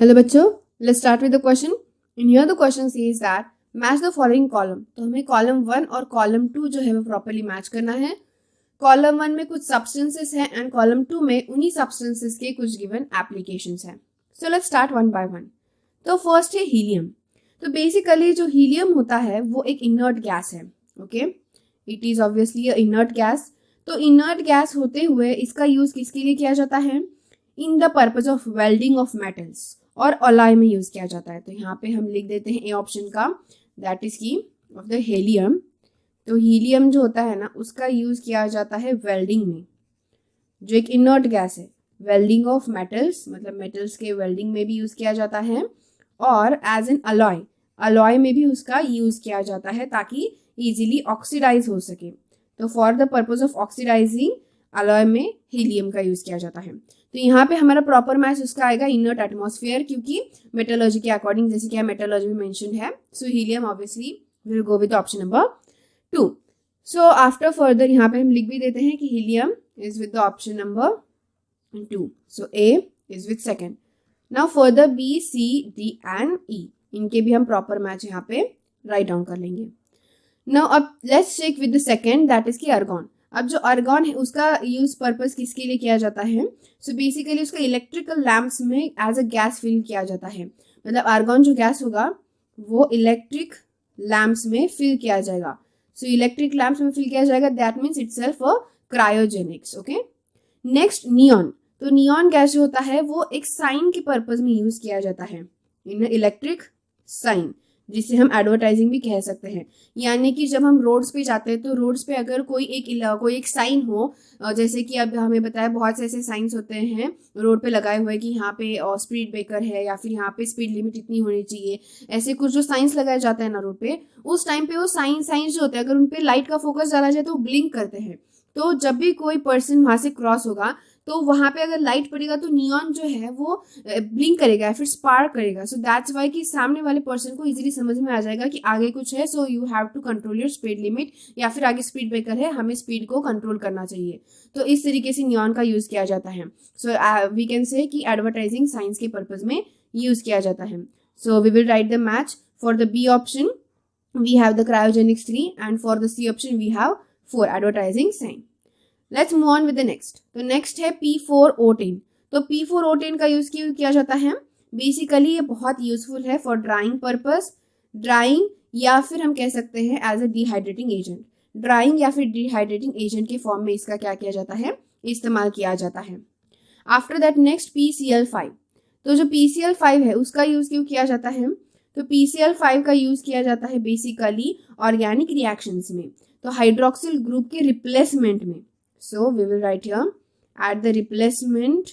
Hello बच्चों, let's start with the question. In here the question says that match the following column. तो हमें column 1 और column 2 जो है वो प्रॉपर्ली मैच करना है. कॉलम 1 में कुछ सब्सटेंसेस हैं एंड कॉलम 2 में उन्हीं सब्सटेंसेस के कुछ गिवन एप्लीकेशंस हैं. So let's start one by one. तो फर्स्ट है हीलियम. तो बेसिकली जो हीलियम होता है वो एक इनर्ट गैस है. Okay, it is obviously a inert gas. तो इनर्ट गैस होते हुए इसका यूज किसके लिए किया जाता है? In the purpose of welding of metals और अलॉय में यूज किया जाता है. तो यहाँ पे हम लिख देते हैं ए ऑप्शन का, दैट इज की ऑफ द हीलियम. तो हीलियम जो होता है ना उसका यूज किया जाता है वेल्डिंग में, जो एक इनर्ट गैस है. वेल्डिंग ऑफ मेटल्स मतलब मेटल्स के वेल्डिंग में भी यूज किया जाता है और एज एन अलॉय, अलॉय में भी उसका यूज किया जाता है ताकि इजीली ऑक्सीडाइज हो सके. तो for the purpose of oxidising alloy में हीलियम का यूज किया जाता है. तो यहाँ पे हमारा प्रॉपर मैच उसका आएगा इनर्ट एटमॉस्फेयर, क्योंकि मेटलर्जी के अकॉर्डिंग जैसे कि मेटलर्जी में मेंशन है. So helium obviously will go with option number 2. So after further यहाँ पे हम लिख भी देते हैं कि helium is with the option number 2. So A is with second. Now further B, C, D and E, इनके भी हम प्रॉपर मैच यहाँ पे राइट डाउन कर लेंगे. नाउ अब let's check with the second, that is की आर्गॉन. अब जो आर्गॉन है उसका यूज पर्पस किसके लिए किया जाता है? सो बेसिकली उसका इलेक्ट्रिकल लैम्प्स में एज अ गैस फिल किया जाता है. मतलब आर्गॉन जो गैस होगा वो इलेक्ट्रिक लैम्प्स में फिल किया जाएगा. सो इलेक्ट्रिक लैम्प्स में फिल किया जाएगा, that means itself a cryogenics. Okay, next neon. तो नियॉन गैस जो होता है वो एक साइन के पर्पज में यूज किया जाता है, इन इलेक्ट्रिक साइन, जिसे हम एडवर्टाइजिंग भी कह सकते हैं. यानी कि जब हम रोड्स पे जाते हैं तो रोड्स पे अगर कोई एक साइन हो, जैसे कि अब हमें बताया बहुत से ऐसे साइंस होते हैं रोड पे लगाए हुए कि यहाँ पे स्पीड ब्रेकर है या फिर यहाँ पे स्पीड लिमिट इतनी होनी चाहिए, ऐसे कुछ जो साइंस लगाए जाते हैं ना रोड पे, उस टाइम पे वो साइंस जो होते हैं अगर उन पे लाइट का फोकस डाला जाए तो वो ब्लिंक करते हैं. तो जब भी कोई पर्सन वहां से क्रॉस होगा तो वहां पे अगर लाइट पड़ेगा तो नियॉन जो है वो ब्लिंक करेगा या फिर स्पार्क करेगा. सो दैट्स वाई कि सामने वाले पर्सन को इजीली समझ में आ जाएगा कि आगे कुछ है. So you have to control your speed limit, या फिर आगे स्पीड ब्रेकर है, हमें स्पीड को कंट्रोल करना चाहिए. तो इस तरीके से नियॉन का यूज किया जाता है. सो वी कैन से कि एडवर्टाइजिंग साइंस के पर्पज में यूज किया जाता है. So we will write the match. For the B option we have the cryogenics 3 and for the C option we have 4 advertising sign. Let's move on with the next. तो next है P4O10. तो P4O10 का use क्यों किया जाता है? Basically ये बहुत यूजफुल है फॉर ड्राइंग पर्पस, ड्राइंग या फिर हम कह सकते हैं as a dehydrating agent. Drying या फिर डिहाइड्रेटिंग एजेंट के फॉर्म में इसका क्या किया जाता है? इस्तेमाल किया जाता है. After that next PCl5. तो जो PCl5 है उसका यूज क्यों किया जाता है? तो PCl5 का यूज किया जाता है बेसिकली ऑर्गेनिक रिएक्शंस में, तो हाइड्रोक्सिल ग्रुप के रिप्लेसमेंट में. So we will write here at the replacement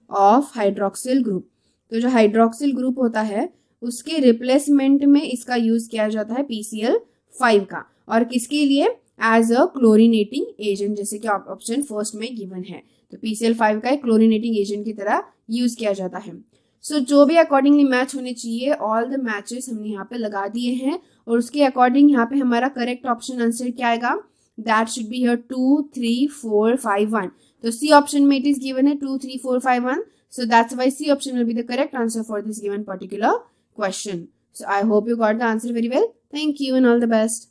of hydroxyl group. तो जो हाइड्रोक्सिल ग्रुप होता है उसके रिप्लेसमेंट में इसका यूज किया जाता है PCl5 का. और किसके लिए? एज अ क्लोरिनेटिंग एजेंट, जैसे कि ऑप्शन फर्स्ट में गिवन है. तो PCl5 का एक क्लोरिनेटिंग एजेंट की तरह यूज किया जाता है. सो जो भी अकॉर्डिंगली मैच होने चाहिए ऑल द मैचेस हमने यहाँ पे लगा दिए हैं और उसके अकॉर्डिंग यहाँ पे हमारा करेक्ट ऑप्शन आंसर क्या आएगा? That should be here 2, 3, 4, 5, 1. So C option में it is given है 2, 3, 4, 5, 1. So that's why C option will be the correct answer for this given particular question. So I hope you got the answer very well. Thank you and all the best.